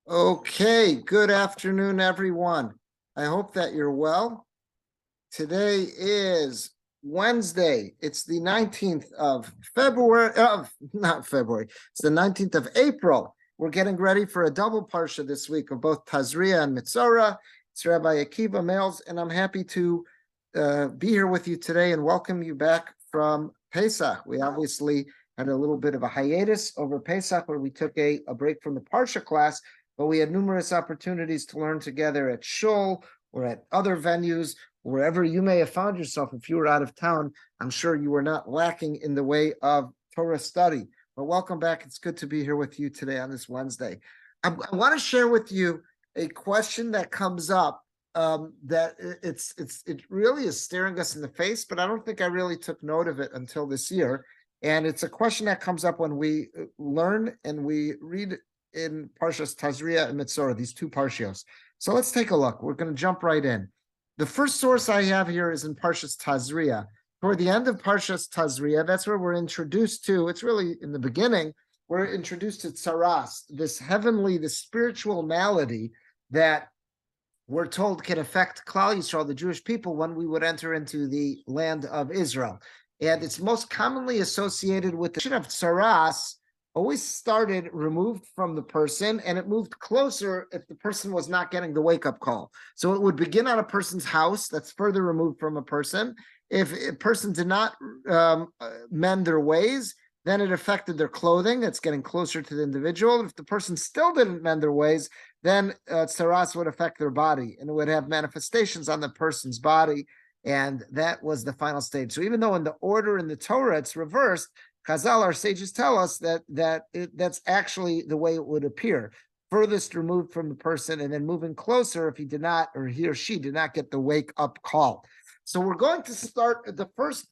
Okay, good afternoon, everyone. I hope that you're well. Today is Wednesday. It's the 19th of February, not February, it's the 19th of April. We're getting ready for a double Parsha this week of both Tazria and Metzora. It's Rabbi Akiva Males, and I'm happy to be here with you today and welcome you back from Pesach. We obviously had a little bit of a hiatus over Pesach where we took a break from the Parsha class, but we had numerous opportunities to learn together at Shul or at other venues, wherever you may have found yourself. If you were out of town, I'm sure you were not lacking in the way of Torah study. But welcome back. It's good to be here with you today on this Wednesday. I want to share with you a question that comes up that it really is staring us in the face, but I don't think I really took note of it until this year. And it's a question that comes up when we learn and we read in Parshas Tazria-Metzora, these two parshios. So let's take a look. We're going to jump right in. The first source I have here is in Parshas Tazria. Toward the end of Parshas Tazria, that's where we're introduced to, it's really in the beginning, we're introduced to tsaras, this heavenly, this spiritual malady that we're told can affect Klal Yisrael, the Jewish people, when we would enter into the land of Israel. And it's most commonly associated with the of tsaras, always started removed from the person, and it moved closer if the person was not getting the wake-up call. So it would begin on a person's house that's further removed from a person. If a person did not mend their ways, then it affected their clothing. It's getting closer to the individual. If the person still didn't mend their ways, then tsaras would affect their body, and it would have manifestations on the person's body, and that was the final stage. So even though in the order in the Torah it's reversed, Chazal, our sages, tell us that's actually the way it would appear. Furthest removed from the person and then moving closer if he did not, or he or she did not get the wake-up call. So we're going to start, the first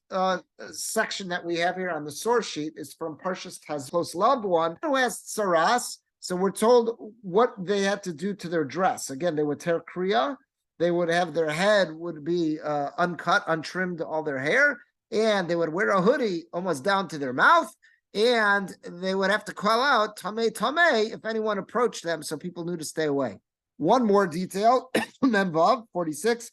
section that we have here on the source sheet is from Parshas Tazria, close loved one, who has tsaras. So we're told what they had to do to their dress. Again, they would tear kriya, they would have their head would be uncut, untrimmed, all their hair, and they would wear a hoodie almost down to their mouth, and they would have to call out tameh tameh if anyone approached them, so people knew to stay away. One more detail, Memvav 46,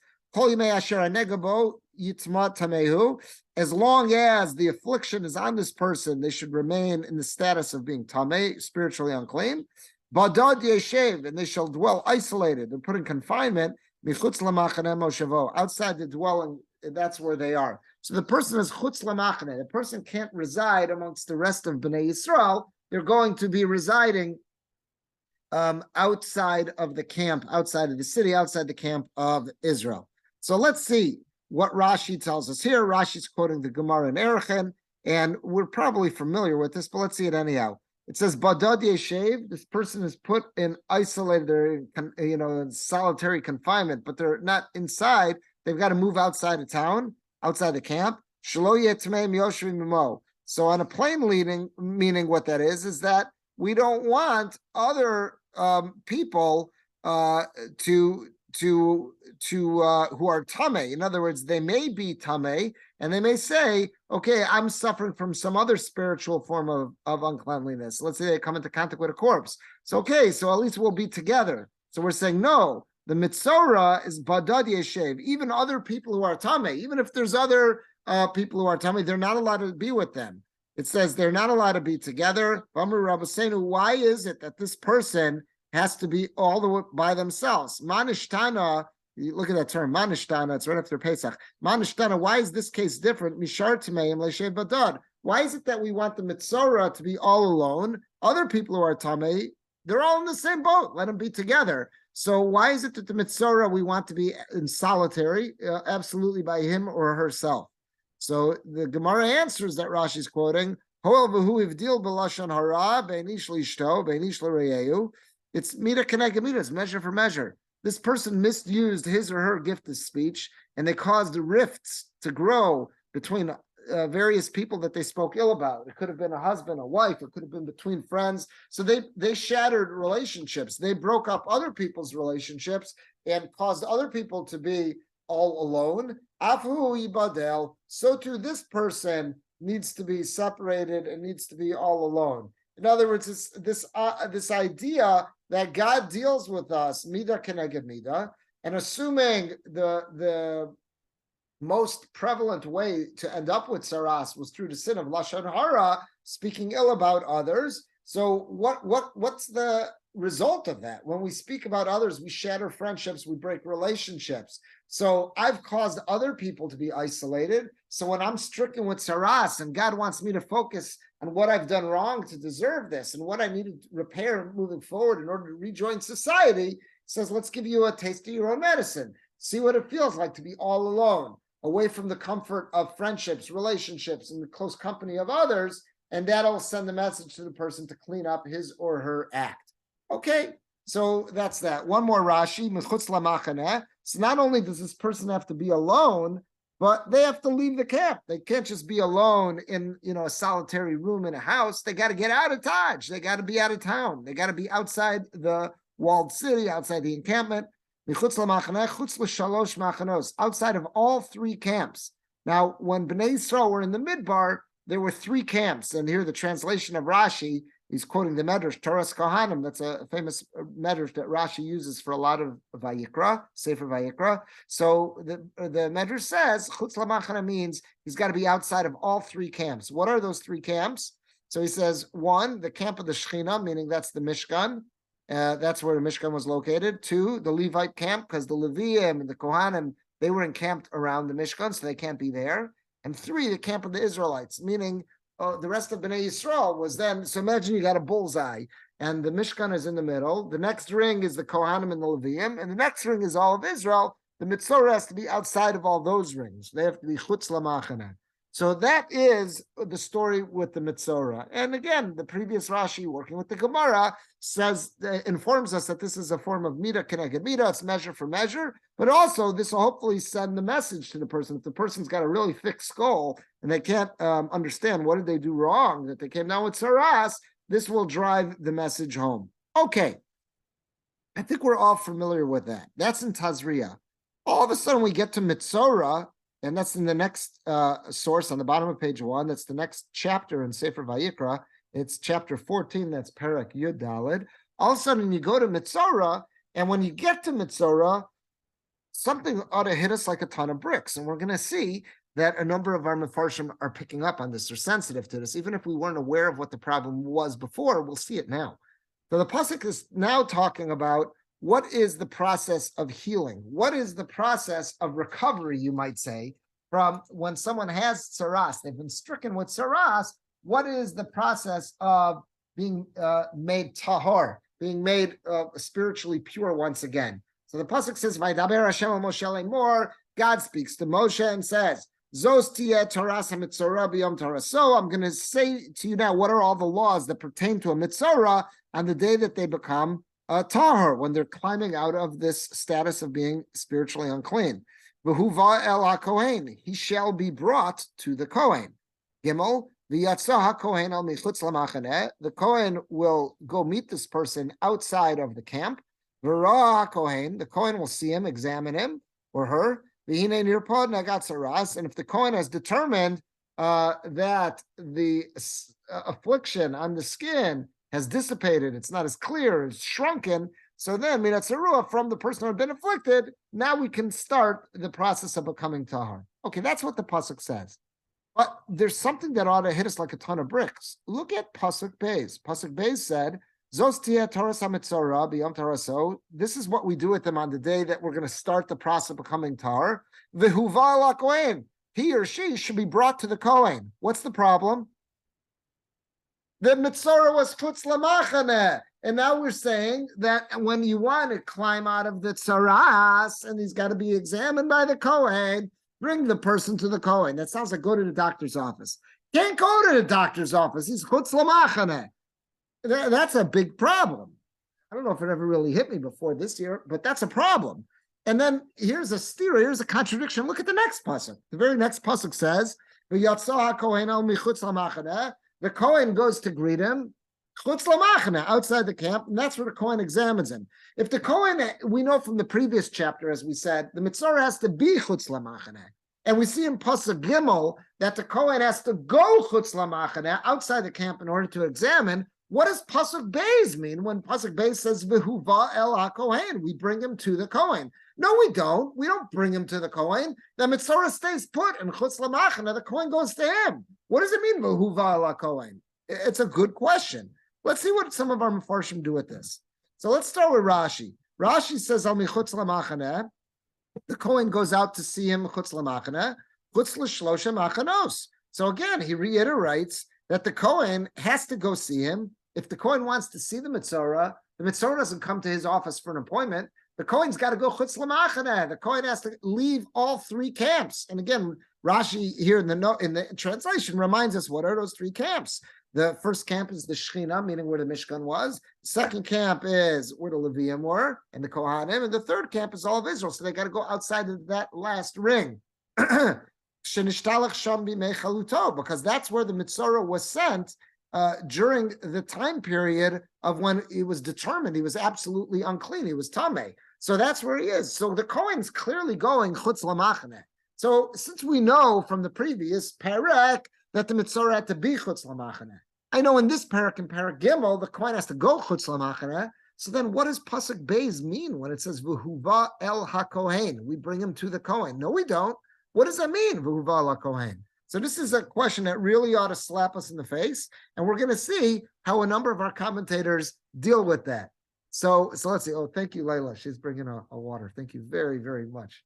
as long as the affliction is on this person, they should remain in the status of being tameh, spiritually unclean. Badad yeshev, and they shall dwell isolated and put in confinement, outside the dwelling, that's where they are. So the person is chutz lamachane. The person can't reside amongst the rest of Bnei Yisrael. They're going to be residing outside of the camp, outside of the city, outside the camp of Israel. So let's see what Rashi tells us here. Rashi's quoting the Gemara in Erechen, and we're probably familiar with this, but let's see it anyhow. It says, Badad yeshev, this person is put in isolated, in solitary confinement, but they're not inside. They've got to move outside of town, outside the camp. So on a plain meaning what that is that we don't want other people to who are tameh. In other words, they may be tameh, and they may say, okay, I'm suffering from some other spiritual form of uncleanliness. Let's say they come into contact with a corpse. So okay, so at least we'll be together. So we're saying, no, the Metzora is badad yeshev. Even other people who are tameh, even if there's other people who are tameh, they're not allowed to be with them. It says they're not allowed to be together. Why is it that this person has to be all the way by themselves? Manishtana, you look at that term, manishtana, it's right after Pesach. Manishtana, why is this case different? Mishar Tameim Le'shev Badad. Why is it that we want the Metzora to be all alone? Other people who are Tameh, they're all in the same boat. Let them be together. So why is it that the Metzora we want to be in solitary, absolutely by him or herself? So the Gemara answers that Rashi's quoting, it's mida keneged mida, it's measure for measure. This person misused his or her gift of speech, and they caused rifts to grow between various people that they spoke ill about. It could have been a husband, a wife, it could have been between friends. So they shattered relationships. They broke up other people's relationships and caused other people to be all alone. Afu ibadel. So too, this person needs to be separated and needs to be all alone. In other words, it's this idea that God deals with us, midah keneged midah, and assuming the most prevalent way to end up with saras was through the sin of lashon hara, speaking ill about others. So what's the result of that? When we speak about others, we shatter friendships, we break relationships. So I've caused other people to be isolated. So when I'm stricken with saras and God wants me to focus on what I've done wrong to deserve this and what I need to repair moving forward in order to rejoin society, he says, let's give you a taste of your own medicine. See what it feels like to be all alone, away from the comfort of friendships, relationships, and the close company of others. And that'll send the message to the person to clean up his or her act. Okay, so that's that. One more Rashi, mechutz lamachaneh. So not only does this person have to be alone, but they have to leave the camp. They can't just be alone in a solitary room in a house. They got to get out of Taj. They got to be out of town. They got to be outside the walled city, outside the encampment. Mechutz lamachaneh, chutz l'shalosh machanos, outside of all three camps. Now, when Bnei Yisrael were in the Midbar, there were three camps, and here the translation of Rashi, he's quoting the Medrash, Toras Kohanim. That's a famous Medrash that Rashi uses for a lot of Vayikra, Sefer Vayikra. So the Medrash says, Chutz Lamachana means he's got to be outside of all three camps. What are those three camps? So he says, one, the camp of the Shechina, meaning that's the Mishkan. That's where the Mishkan was located. Two, the Levite camp, because the Leviim and the Kohanim, they were encamped around the Mishkan, so they can't be there. And three, the camp of the Israelites, meaning the rest of Bnei Yisrael was then, so imagine you got a bullseye, and the Mishkan is in the middle, the next ring is the Kohanim and the Leviim, and the next ring is all of Israel. The Metzora has to be outside of all those rings. They have to be Chutz Lamachana. So that is the story with the Metzora. And again, the previous Rashi, working with the Gemara, informs us that this is a form of midah keneged midah. It's measure for measure, but also this will hopefully send the message to the person. If the person's got a really thick skull and they can't understand what did they do wrong, that they came down with saras, this will drive the message home. Okay, I think we're all familiar with that. That's in Tazria. All of a sudden we get to Metzora, and that's in the next source on the bottom of page 1. That's the next chapter in Sefer Vayikra. It's chapter 14. That's Perek Yud Daled. All of a sudden, you go to Metzora, and when you get to Metzora, something ought to hit us like a ton of bricks. And we're going to see that a number of our Mefarshim are picking up on this. They're sensitive to this. Even if we weren't aware of what the problem was before, we'll see it now. So the Pasuk is now talking about what is the process of healing? What is the process of recovery, you might say, from when someone has saras, they've been stricken with saras, what is the process of being made tahor, being made spiritually pure once again? So the pasuk says, "Vaydaber Hashem el Moshe lemor." God speaks to Moshe and says, "Zos tiyeh toras hametzora b'yom Torah." So I'm going to say to you now, what are all the laws that pertain to a metzora on the day that they become tahor, when they're climbing out of this status of being spiritually unclean? V'huva el hakohen, he shall be brought to the Kohen. Gimel, v'yatsa hakohen al michutz lamachaneh, the Kohen will go meet this person outside of the camp. V'ra hakohen, the Kohen will see him, examine him or her. V'hinei nirpod nagat saras, and if the Kohen has determined that the affliction on the skin has dissipated, it's not as clear, it's shrunken, so then minatzarua from the person who had been afflicted, now we can start the process of becoming tahor. Okay, that's what the pasuk says. But there's something that ought to hit us like a ton of bricks. Look at pasuk Beis. Pasuk Beis said, "Zos tiyeh toras hametzora b'yom taraso." This is what we do with them on the day that we're going to start the process of becoming tahor. V'huva la kohen, he or she should be brought to the Kohen. What's the problem? The Metzora was chutz lamachaneh. And now we're saying that when you want to climb out of the tsaras, and he's got to be examined by the Kohen, bring the person to the Kohen. That sounds like go to the doctor's office. Can't go to the doctor's office. He's chutz lamachaneh. That's a big problem. I don't know if it ever really hit me before this year, but that's a problem. And then here's a steer, here's a contradiction. Look at the next pasuk. The very next pasuk says, "V'yatsa hakohen al michutz lamachaneh." The Kohen goes to greet him, chutz lamachaneh, outside the camp, and that's where the Kohen examines him. If the Kohen, we know from the previous chapter, as we said, the Metzora has to be chutz lamachaneh. And we see in Pasuk Gimel that the Kohen has to go chutz lamachaneh outside the camp in order to examine. What does Pasuk Beis mean when Pasuk Beis says V'huva el HaKohen? We bring him to the Kohen. No, we don't. We don't bring him to the Kohen. The Metzora stays put and Chutz Lamachana, the Kohen goes to him. What does it mean V'huva el HaKohen? It's a good question. Let's see what some of our Mefarshim do with this. So let's start with Rashi. Rashi says Al Michutz Lamachana. The Kohen goes out to see him Chutz Lamachana. Chutz L'Shlosha Machanos. So again, he reiterates that the Kohen has to go see him. If the Kohen wants to see the Metzora doesn't come to his office for an appointment. The Kohen's got to go Chutz Lamachana. The Kohen has to leave all three camps. And again, Rashi here in the translation reminds us, what are those three camps? The first camp is the Shechina, meaning where the Mishkan was. The second camp is where the Levium were, and the Kohanim. And the third camp is all of Israel. So they got to go outside of that last ring. Because that's where the Metzora was sent during the time period of when it was determined he was absolutely unclean. He was tameh. So that's where he is. So the Kohen's clearly going Chutz Lamachane. So since we know from the previous Perek that the Metzora had to be Chutz Lamachane, I know in this Perek, in Perek Gimel, the Kohen has to go Chutz Lamachane. So then what does Pasuk Beis mean when it says V'huva el HaKohen? We bring him to the Kohen. No, we don't. What does that mean, V'huva el HaKohen? So this is a question that really ought to slap us in the face, and we're going to see how a number of our commentators deal with that. So let's see. Oh, thank you, Layla. She's bringing a water. Thank you very, very much.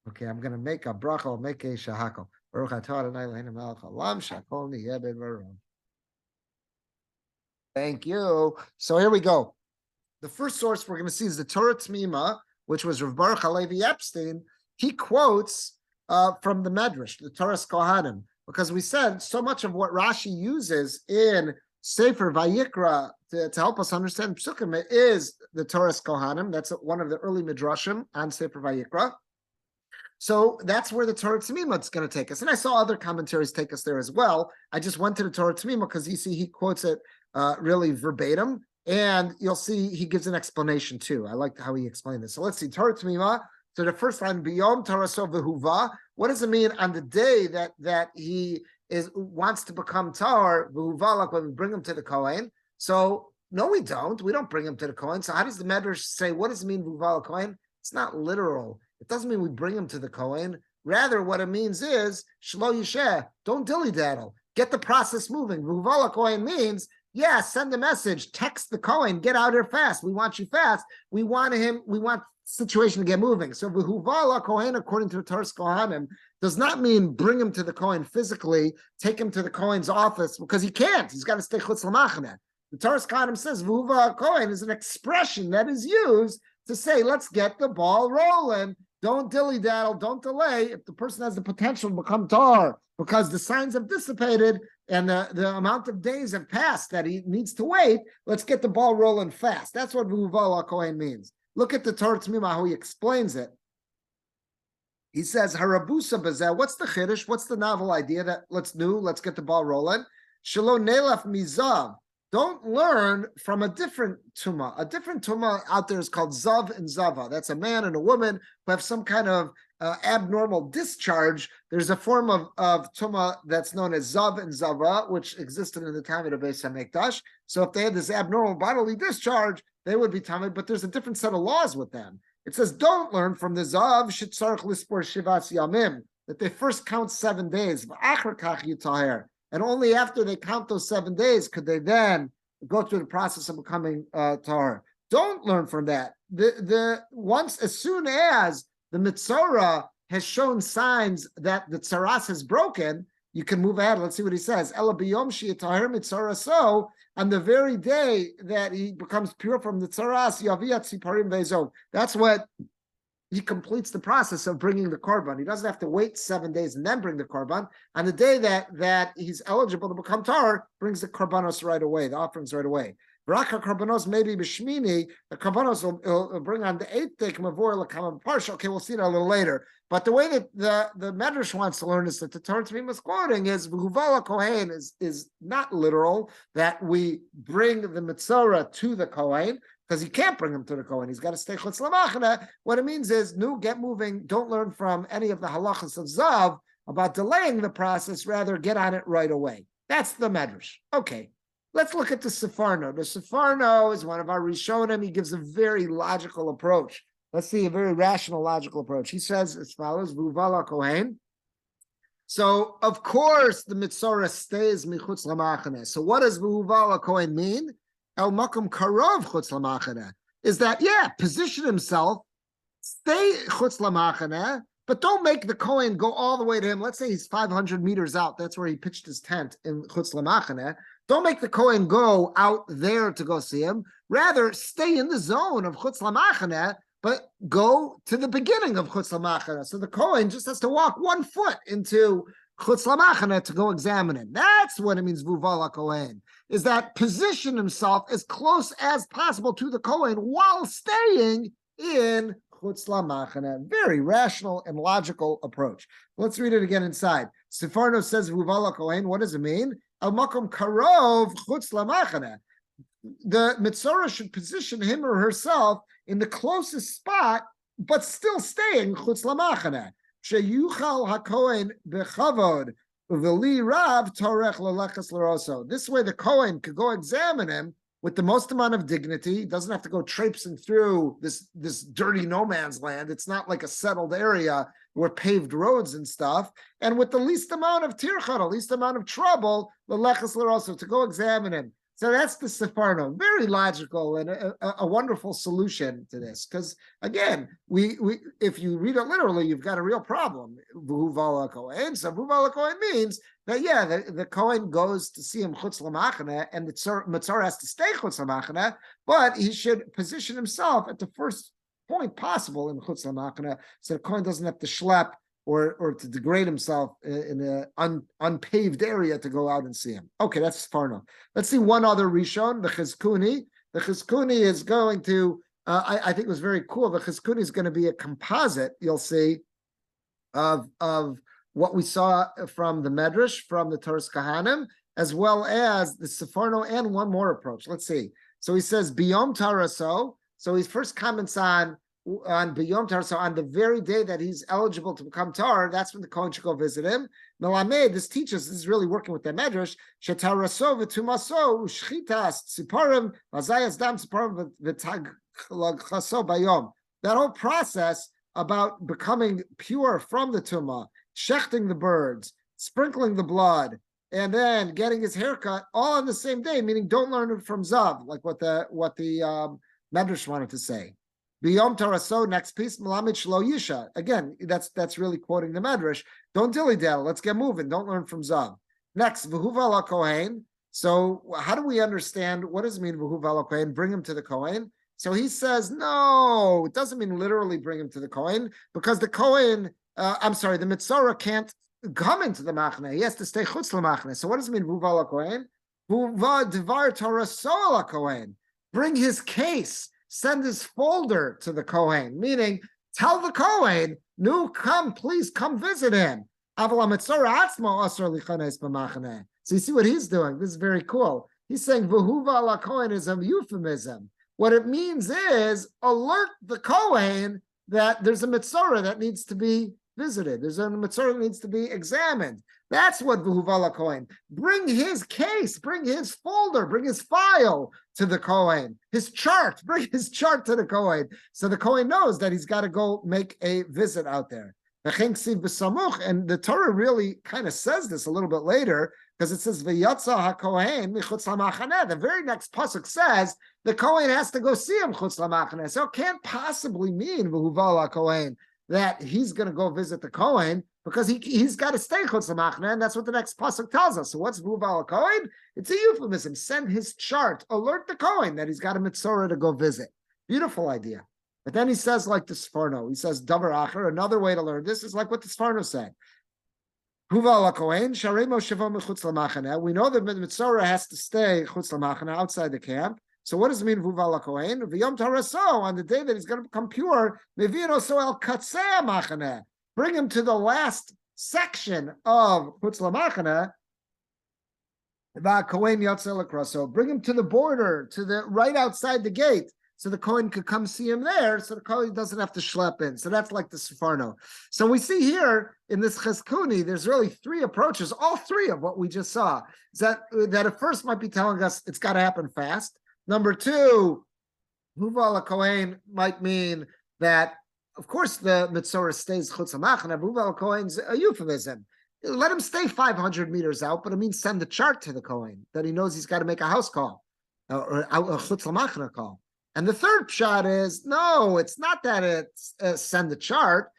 Okay, I'm going to make a bracha, I'll make a shahako. Baruch atah Adonai Eloheinu melech haolam, shakol niyeh b'dvaro. Thank you. So here we go. The first source we're going to see is the Torah Tmima, which was Rav Baruch Halevi Epstein. He quotes from the Medrash, the Torah Kohanim, because we said so much of what Rashi uses in Sefer Vayikra to help us understand Psukim is the Torah Kohanim. That's one of the early Midrashim on Sefer Vayikra. So that's where the Torah Tzmima is going to take us. And I saw other commentaries take us there as well. I just went to the Torah Tzmima because you see he quotes it really verbatim. And you'll see he gives an explanation too. I like how he explained this. So let's see, Torah Tzmima. So the first line, Biyom Taraso V'huva. What does it mean on the day that he wants to become Tar, V'huva, like when we bring him to the Kohen? So no, we don't. We don't bring him to the Kohen. So how does the Medrash say, what does it mean, V'huva Kohen? It's not literal. It doesn't mean we bring him to the Kohen. Rather, what it means is, Shlo Yisheh, don't dilly-daddle. Get the process moving. V'huva Kohen means, yeah, send a message, text the Kohen, get out here fast. We want you fast. We want situation to get moving. So V'huva Kohen, according to the Torah Kohanim, does not mean bring him to the Kohen physically, take him to the Kohen's office, because he can't. He's got to stay Chutz Lamachane. The Torah Kohanim says V'huva Kohen is an expression that is used to say, let's get the ball rolling. Don't dilly-daddle, don't delay. If the person has the potential to become tar because the signs have dissipated and the amount of days have passed that he needs to wait, let's get the ball rolling fast. That's what V'huva Kohen means. Look at the Torah Tzmima, how he explains it. He says, Harabusa Bazeh, what's the chiddush? What's the novel idea that let's get the ball rolling? Shelo Nelaf Mizav. Don't learn from a different tumah. A different tumah out there is called Zav and Zava. That's a man and a woman who have some kind of abnormal discharge. There's a form of tumah that's known as Zav and Zava, which existed in the time of the Beis HaMikdash. So if they had this abnormal bodily discharge, they would be tamid, but there's a different set of laws with them. It says, don't learn from the Zav, Shitzarch Lispor Shivas Yamim, that they first count 7 days, V'achar kach yitaher. And only after they count those 7 days could they then go through the process of becoming tahor. Don't learn from that. As soon as the Metzora has shown signs that the tzaras has broken, you can move ahead. Let's see what he says. Ela biyom she'yitaher Metzora. So on the very day that he becomes pure from the tzaras, yaviyat siparim ve'zov. That's what he completes the process of bringing the korban. He doesn't have to wait 7 days and then bring the korban. On the day that he's eligible to become tar, brings the korbanos right away, the offerings right away. Raka korbanos maybe b'shmini, the korbanos will bring on the 8th day, mavor l'kamam parsha. Okay, we'll see that a little later. But the way that the Medrash wants to learn is that the Torah Tzmima is quoting is V'huva Kohen is not literal, that we bring the Metzora to the Kohen, because he can't bring him to the Kohen. He's got to stay Chutz Lamachane. What it means is, get moving. Don't learn from any of the halachas of Zav about delaying the process. Rather, get on it right away. That's the Medrash. Okay, Let's look at the Sefarno. The Sefarno is one of our Rishonim. He gives a very logical approach. Let's see, a very rational, logical approach. He says as follows, Vuvala Kohen. So, of course, the Metzora stays Michutz Lamachane. So what does Vuvala Kohen mean? El Makom Karov Chutz Lamachane. Is that, position himself, stay Chutz Lamachane, but don't make the Kohen go all the way to him. Let's say he's 500 meters out. That's where he pitched his tent in Chutz Lamachane. Don't make the Kohen go out there to go see him. Rather, stay in the zone of Chutz Lamachane, but go to the beginning of Chutz Lamachane. So the Kohen just has to walk 1 foot into Chutz Lamachane to go examine him. That's what it means, Vuvala Kohen, is that position himself as close as possible to the Kohen while staying in Chutz Lamachane. Very rational and logical approach. Let's read it again inside. Sefarno says, Vuvala Kohen, what does it mean? Al makom karov chutz lamachane. The Metzora should position him or herself in the closest spot, but still staying chutz lamachane. Sheyuchal hakohen bechavod uveli rav torech lelechas l'roso. This way, the Kohen could go examine him with the most amount of dignity. He doesn't have to go traipsing through this dirty no man's land. It's not like a settled area where paved roads and stuff. And with the least amount of tircha, the least amount of trouble, l'lechas l'roso, to go examine him. So that's the Sefarno. Very logical and a wonderful solution to this. Because again, we if you read it literally, you've got a real problem. Vuvala Kohen. So Vuvala Kohen means that the Kohen goes to see him chutz lamachane, and the Metzora has to stay chutz lamachane, but he should position himself at the first point possible in chutz lamachane, so the Kohen doesn't have to schlep or to degrade himself in an unpaved area to go out and see him. Okay, that's Sefarno. Let's see one other Rishon, the Chizkuni. The Chizkuni is going to, I think it was very cool, the Chizkuni is going to be a composite, you'll see, of what we saw from the Medrash, from the Toras Kahanim, as well as the Sefarno, and one more approach. Let's see. So he says, Biyom Taraso. So he first comments on Biyom Tar, so on the very day that he's eligible to become Tar, that's when the Kohen should go visit him. Melamed, this teaches, this is really working with the Medrash, Shetaraso v'tumaso u'shchitas tziparim v'zayas dam tziparim v'tagchaso bayom. That whole process about becoming pure from the tumah, shechting the birds, sprinkling the blood, and then getting his haircut all on the same day, meaning don't learn it from Zav, like what the Medrash wanted to say. Biyom Taraso, next piece, Melamed Shlo Yisha. Again, that's really quoting the Medrash. Don't dilly-dally, let's get moving. Don't learn from Zav. Next, V'huva Kohen. So how do we understand, what does it mean, V'huva Kohen? Bring him to the Kohen. So he says, no, it doesn't mean literally bring him to the Kohen, because the Kohen, the Metzora can't come into the Machne. He has to stay chutz l'machne. So what does it mean, V'huva Kohen? V'huva Divrei Torah Kohen. Bring his case. Send his folder to the Kohen, meaning tell the Kohen, no, please come visit him. So you see what he's doing. This is very cool. He's saying V'huva la Kohen is a euphemism. What it means is alert the Kohen that there's a Metzora that needs to be visited. There's a Metzora that needs to be examined. That's what V'huva la Kohen. Bring his case, bring his folder, bring his file to the Kohen. His chart, bring his chart to the Kohen. So the Kohen knows that he's got to go make a visit out there. And the Torah really kind of says this a little bit later, because it says V'yatza haKohen michutz lamachane. The very next pasuk says the Kohen has to go see him chutz lamachane. So it can't possibly mean V'huva la Kohen that he's going to go visit the Kohen, because he's got to stay chutz lamachane, and that's what the next pasuk tells us. So what's V'huva la Kohen? It's a euphemism. Send his chart. Alert the Kohen that he's got a Metzora to go visit. Beautiful idea. But then he says, like the Sefarno, he says, Davar Acher, another way to learn this is like what the Sefarno said. V'huva la Kohen, sharei mosheva mechutz lamachane. We know that the Metzora has to stay chutz lamachane, outside the camp. So what does it mean, V'huva la Kohen? V'yom taraso, on the day that he's going to become pure, mevino so el katzeh machane. Bring him to the last section of chutz lamachane. Bring him to the border, to the right outside the gate. so the Kohen could come see him there, so the Kohen doesn't have to schlep in. So that's like the Sefarno. So we see here in this Cheskuni, there's really three approaches, all three of what we just saw. Is that at first might be telling us it's got to happen fast. Number two, Huva Kohen might mean that, of course, the Metzora stays Chutz HaMachane. Huva Kohen's a euphemism. Let him stay 500 meters out, but it means send the chart to the Kohen that he knows he's got to make a house call or a Chutz HaMachane call. And the third shot is, no, it's not that it's send the chart.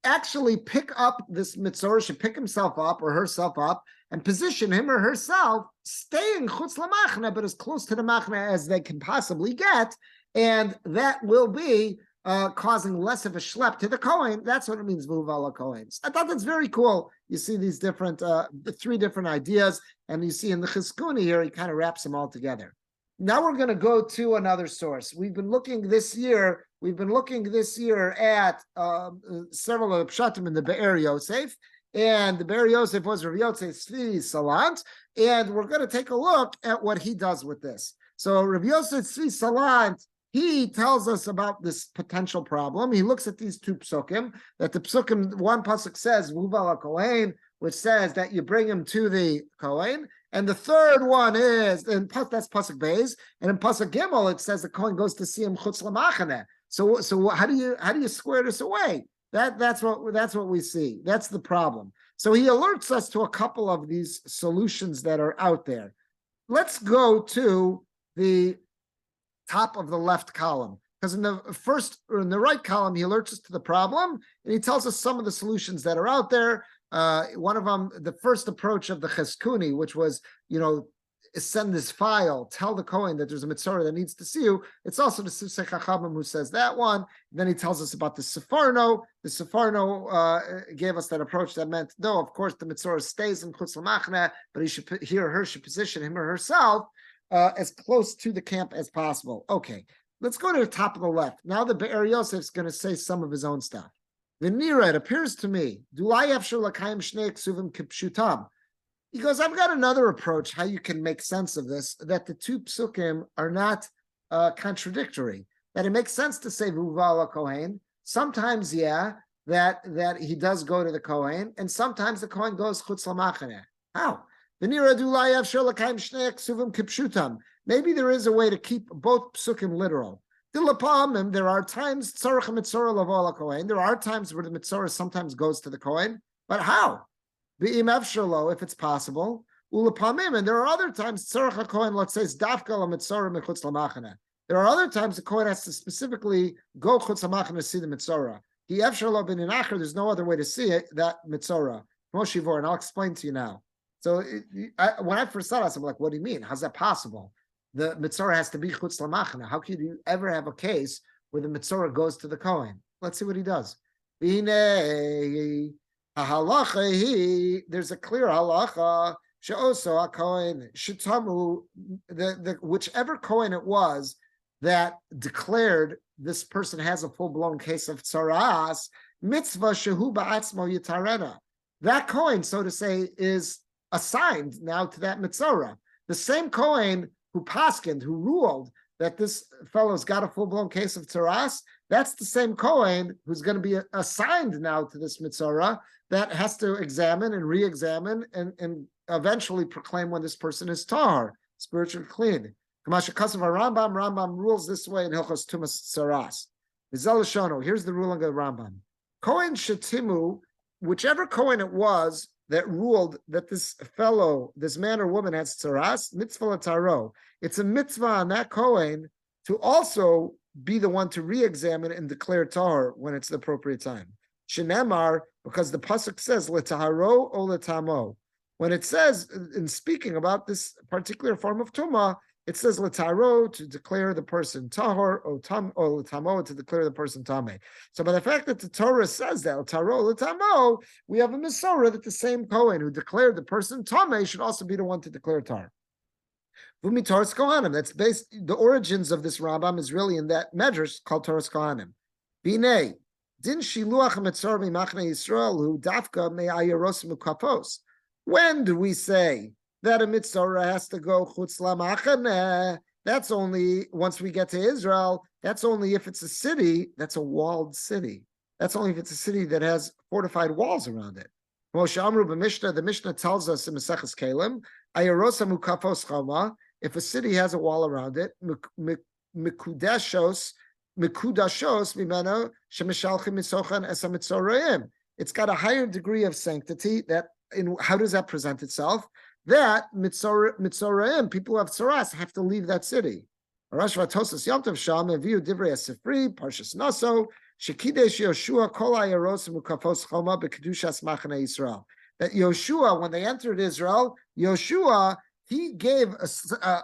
Actually pick up this Metzora, should pick himself up or herself up and position him or herself, staying Chutz LaMachne, but as close to the Machne as they can possibly get. And that will be causing less of a schlep to the Kohen. That's what it means, Vuvala Kohen. I thought that's very cool. You see these different, three different ideas, and you see in the Chizkuni here, he kind of wraps them all together. Now we're going to go to another source. We've been looking this year at several of the Pshatim in the Be'er Yosef, and the Be'er Yosef was Rav Yotzei Tzvi Salant, and we're going to take a look at what he does with this. So Rav Yosef Tzvi Salant, he tells us about this potential problem. He looks at these two psukim, that the psukim, one pasuk says, Vuval HaKohen, which says that you bring him to the Kohen. And the third one is, and that's pasuk Beis, and in pasuk Gimel, it says the Kohen goes to see him Chutz LaMachane. So how do you square this away? That's what we see. That's the problem. So he alerts us to a couple of these solutions that are out there. Let's go to the top of the left column, because in the right column, he alerts us to the problem, and he tells us some of the solutions that are out there. One of them, the first approach of the Cheskuni, which was, send this file, tell the Kohen that there's a Metzora that needs to see you. It's also the Sifsei Chachamim who says that one. And then he tells us about the Sefarno. The Sefarno gave us that approach that meant, no, of course, the Metzora stays in Chutz LaMachne, but he or her should position him or herself as close to the camp as possible. Okay, let's go to the top of the left. Now the Be'er Yosef is going to say some of his own stuff. V'nira, it appears to me, Dulai Afshar L'Kayim Shnei Ksuvim Kipshutam. He goes, I've got another approach how you can make sense of this, that the two psukim are not contradictory, that it makes sense to say Vuval Kohen. Sometimes, yeah, that he does go to the Kohen, and sometimes the Kohen goes Chutz LaMachane. How? Maybe there is a way to keep both psukim literal. There are times there are times where the Metzora sometimes goes to the Kohen, but how? If it's possible. And there are other times there are other times the Kohen has to specifically go Chutz LaMachane to see the Metzora. There's no other way to see it, that Metzora. And I'll explain to you now. So when I first saw this, I'm like, what do you mean? How's that possible? The Metzora has to be Chutz LaMachane. How could you ever have a case where the Metzora goes to the Kohen? Let's see what he does. There's a clear halacha. She'oso HaKohen shetamu, whichever Kohen it was that declared this person has a full-blown case of tzaras, mitzvah shehu ba'atzmo yitarena. That Kohen, so to say, is assigned now to that Metzora. The same Kohen who paskined, who ruled that this fellow's got a full-blown case of tzaras, that's the same Kohen who's going to be assigned now to this Metzora that has to examine and re-examine and eventually proclaim when this person is tahar, spiritually clean. Rambam rules this way in Hilchos Tumas Tzaras. Here's the ruling of the Rambam. Kohen shetimu, whichever Kohen it was that ruled that this fellow, this man or woman has tzaras, mitzvah lataro. It's a mitzvah on that Kohen to also be the one to re-examine and declare tahar when it's the appropriate time. Shenemar, because the pasuk says letaharo o letamo. When it says in speaking about this particular form of tumah, it says letaro to declare the person tahor o letamo to declare the person tameh. So by the fact that the Torah says that letaro letamo, we have a Mesorah that the same Kohen who declared the person tameh should also be the one to declare tar. Vumi Toras Kohanim. That's based. The origins of this Rambam is really in that medrash called Toras Kohanim. Binei din shiluach metzora mimachne Yisrael hu dafka me'ayeros mukafos. When do we say that a Metzora has to go Chutz LaMachane that's only once we get to Israel, that's only if it's a city that's a walled city. That's only if it's a city that has fortified walls around it. Moshe Amru b'Mishnah, the Mishnah tells us in Maseches Kelim, Ayarosa mukafos chama, if a city has a wall around it, mikudashos mimeno shemishalchim mitzochan esa mitzoraim. It's got a higher degree of sanctity. That in how does that present itself? That mitzoraim, people who have tzaras, have to leave that city. Arash v'atosas Yom Tov Sham eviu Divrei Sifri Parshas Naso shekidesh Yoshua kol ayaros mukafos choma b'kedushas machane Yisrael. That Yoshua, when they entered Israel, Yoshua, he gave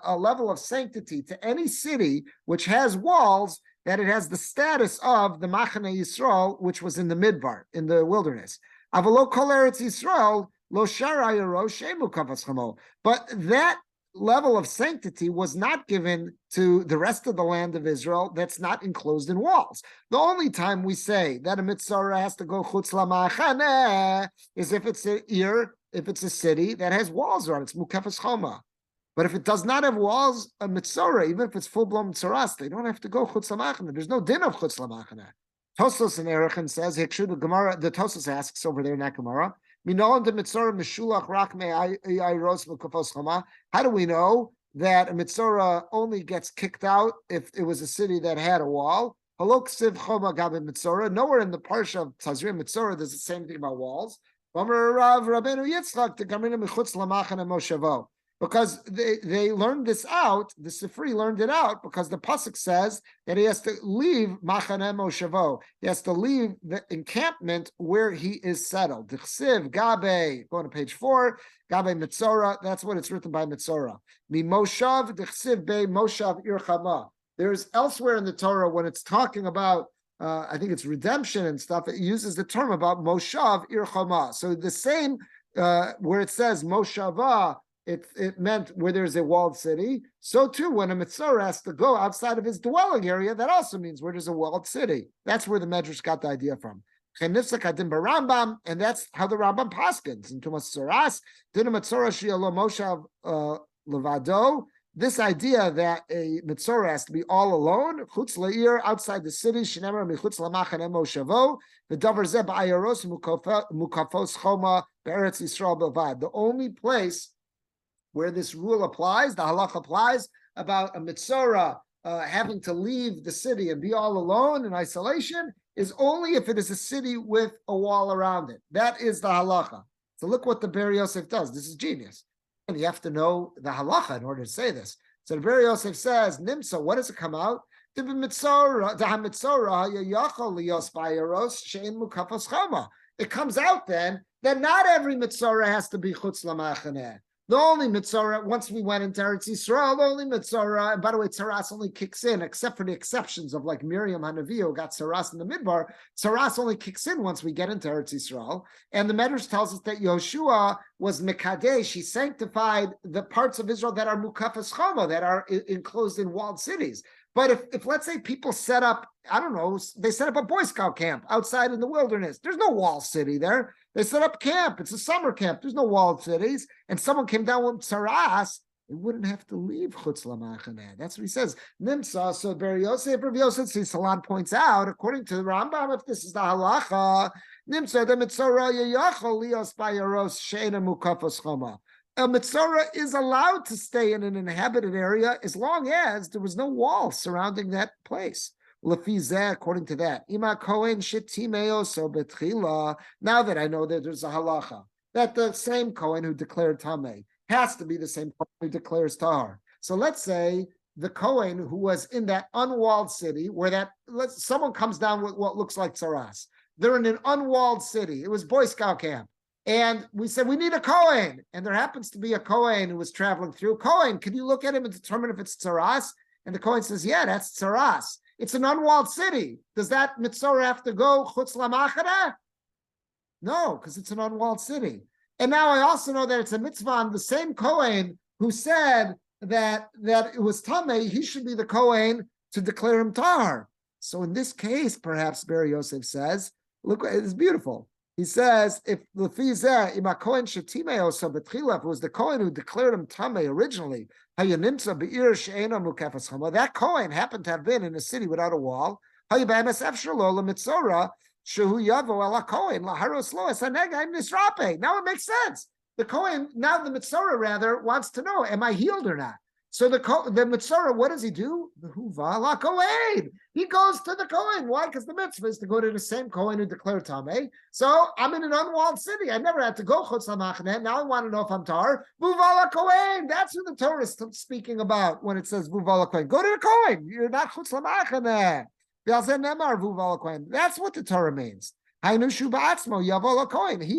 a level of sanctity to any city which has walls, that it has the status of the Machane Yisrael, which was in the Midbar, in the wilderness. Avalo kol eretz Yisrael lo shara ayaros shemu kafos chamo. But that level of sanctity was not given to the rest of the land of Israel that's not enclosed in walls. The only time we say that a mitzvah has to go chutz lamachane is if it's a city that has walls around it. It's mukafes choma. But if it does not have walls, a mitzvah, even if it's full-blown mitzaras, they don't have to go chutz lamachane. There's no din of chutz lamachane. Tosos in Erechim says, the Tosos asks over there in that Gemara, how do we know that a mitzvah only gets kicked out if it was a city that had a wall? Nowhere in the Parsha of Tazria-Metzora there's the same thing about walls. Because they learned this out, the Sifri learned it out, because the pasuk says that he has to leave Machane Moshavo. He has to leave the encampment where he is settled. D'chsiv Gabe, go to page 4, Gabe Metzora, that's what it's written by Metzora. Mi Moshav, D'chsiv Be Moshav Irchama. There's elsewhere in the Torah when it's talking about, I think it's redemption and stuff, it uses the term about Moshav Irchama. So the same, where it says Moshava, it meant where there's a walled city. So too, when a mitzvah has to go outside of his dwelling area, that also means where there's a walled city. That's where the Medrash got the idea from. And that's how the Rambam paskins. In Tumas Tzoras, Dinam Metzora Shialo Moshav Levado. This idea that a mitzvah has to be all alone, chutz la'ir, outside the city, shenemer michutz lamachane moshavo, the davar zeh ba'ayaros mukafos choma be'eretz Yisrael belvad. The only place where this rule applies, the halach applies, about a mitzvah having to leave the city and be all alone in isolation, is only if it is a city with a wall around it. That is the halacha. So look what the Ber Yosef does. This is genius. And you have to know the halacha in order to say this. So the Ber Yosef says, Nimsa, what does it come out? It comes out then that not every mitzvah has to be chutz lamachaneh. The only mitzvah, once we went into Eretz Yisrael, the only mitzvah, and by the way, tzaras only kicks in, except for the exceptions of like Miriam Hanavi, who got tzaras in the midbar. Tzaras only kicks in once we get into Eretz Yisrael. And the Medrash tells us that Yoshua was mekadesh, he sanctified the parts of Israel that are mukafas choma, that are enclosed in walled cities. But if let's say people set up, I don't know, they set up a Boy Scout camp outside in the wilderness. There's no walled city there. They set up camp. It's a summer camp. There's no walled cities. And someone came down with tzaras, they wouldn't have to leave chutz lamachaneh. That's what he says. Nimsa, so Ber Yosef, Salan points out, according to the Rambam, if this is the halacha, Nimsa, the mitzvah yachol lios bayaros she'ena mukafos choma. A mitzvah is allowed to stay in an inhabited area as long as there was no wall surrounding that place. According to that, now that I know that there's a halacha, that the same Kohen who declared Tameh has to be the same Kohen who declares Tahar. So let's say the Kohen who was in that unwalled city, where someone comes down with what looks like tzaras. They're in an unwalled city. It was Boy Scout camp. And we said, we need a Kohen. And there happens to be a Kohen who was traveling through. Kohen, can you look at him and determine if it's tzaras? And the Kohen says, yeah, that's tzaras. It's an unwalled city. Does that mitzvah have to go chutz lamachaneh? No, because it's an unwalled city. And now I also know that it's a mitzvah on the same Kohen who said that it was Tameh, he should be the Kohen to declare him Tahar. So in this case, perhaps Ber Yosef says, look, it's beautiful. He says, if it was the Kohen who declared him Tameh originally, that Kohen happened to have been in a city without a wall. Now it makes sense. The Kohen, now the Metzora rather, wants to know, am I healed or not? So the Metzora, what does he do? He goes to the Kohen. Why? Because the mitzvah is to go to the same Kohen who declared Tameh. So I'm in an unwalled city. I never had to go Chutz LaMachane. Now I want to know if I'm Tar. Vuvala Kohen. That's who the Torah is speaking about when it says Vuvala Kohen. Go to the Kohen. You're not Chutz LaMachane. That's what the Torah means. He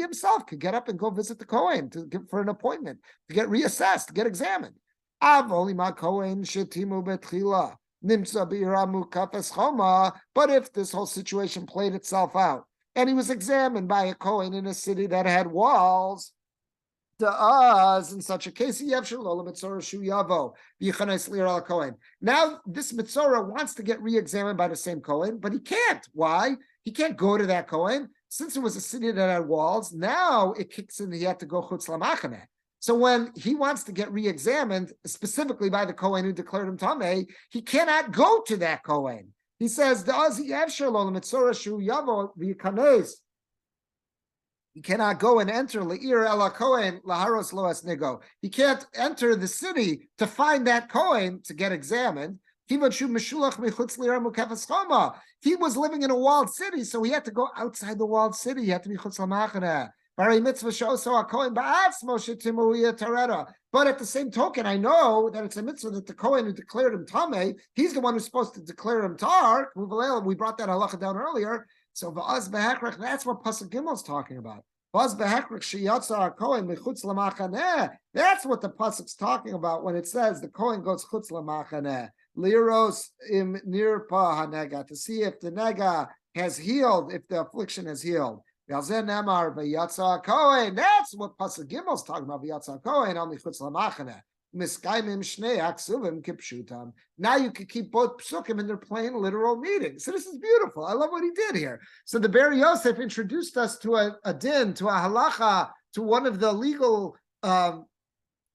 himself could get up and go visit the Kohen for an appointment, to get reassessed, to get examined. But if this whole situation played itself out and he was examined by a Kohen in a city that had walls, to us, in such a case, now this Metzora wants to get re-examined by the same Kohen, but he can't. Why? He can't go to that Kohen. Since it was a city that had walls, now it kicks in, he had to go Chutz LaMachane. So when he wants to get re-examined, specifically by the Kohen who declared him Tameh, he cannot go to that Kohen. He says, he cannot go and enter Le'ir Ela Kohen Laharos Loas Nigo. He can't enter the city to find that Kohen to get examined. He was living in a walled city, so he had to go outside the walled city. He had to be Chutz LaMachane. But at the same token, I know that it's a mitzvah that the Kohen who declared him Tameh, he's the one who's supposed to declare him Tar. We brought that halacha down earlier. So that's what Pasuk Gimel is talking about. That's what the Pasuk's talking about when it says the Kohen goes Chutz LaMachane. Liros im nirpa hanega, to see if the nega has healed, if the affliction has healed. That's what Pasuk Gimel is talking about. V'yatsa Kohen only Chutz LaMachane. Now you could keep both psukim in their plain literal meaning. So this is beautiful. I love what he did here. So the Ber Yosef introduced us to a din, to a halacha, to one of the legal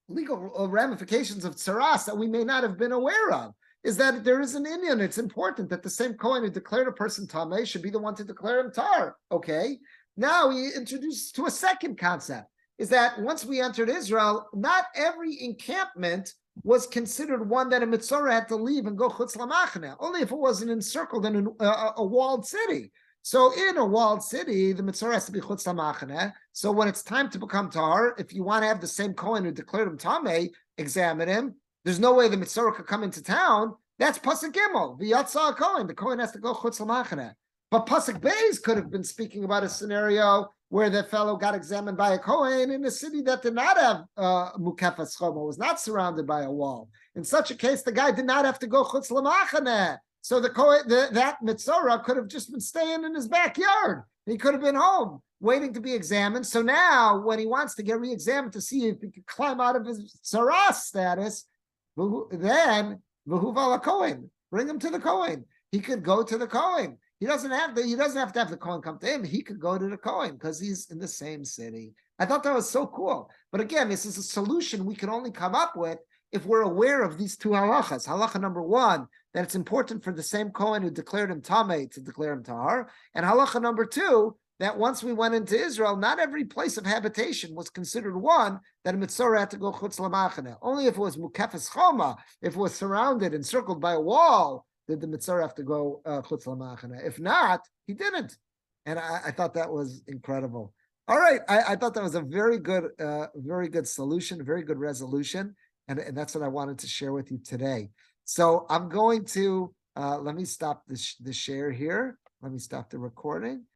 ramifications of tsaras that we may not have been aware of. Is that there is an inyan. It's important that the same Kohen who declared a person Tameh should be the one to declare him Tar. Okay. Now he introduces to a second concept. Is that once we entered Israel, not every encampment was considered one that a Metzora had to leave and go Chutz LaMachane, only if it wasn't encircled in a walled city. So in a walled city, the Metzora has to be Chutz LaMachane. So when it's time to become Tar, if you want to have the same Kohen who declared him Tameh, examine him, there's no way the Metzora could come into town. That's Pasuk Gimel, V'yatsa Kohen. The Kohen has to go Chutz LaMachane. But Pasuk Beis could have been speaking about a scenario where the fellow got examined by a Kohen in a city that did not have Mukefas Choma, was not surrounded by a wall. In such a case, the guy did not have to go Chutz LaMachane. So the Kohen, that Metzora could have just been staying in his backyard. He could have been home, waiting to be examined. So now, when he wants to get re-examined to see if he could climb out of his Tzaras status, then V'huva Kohen, bring him to the Kohen. He could go to the Kohen. He doesn't have to have the Kohen come to him. He could go to the Kohen because he's in the same city. I thought that was so cool. But again, this is a solution we can only come up with if we're aware of these two halachas. Halacha number one, that it's important for the same Kohen who declared him Tameh to declare him Tahar. And halacha number two, that once we went into Israel, not every place of habitation was considered one that a Metzora had to go Chutz LaMachane. Only if it was Mukefes Choma, if it was surrounded, encircled by a wall, did the Metzora have to go Chutz LaMachane. If not, he didn't. And I thought that was incredible. All right, I thought that was a very good solution, a very good resolution. And that's what I wanted to share with you today. So I'm going to, let me stop the share here. Let me stop the recording.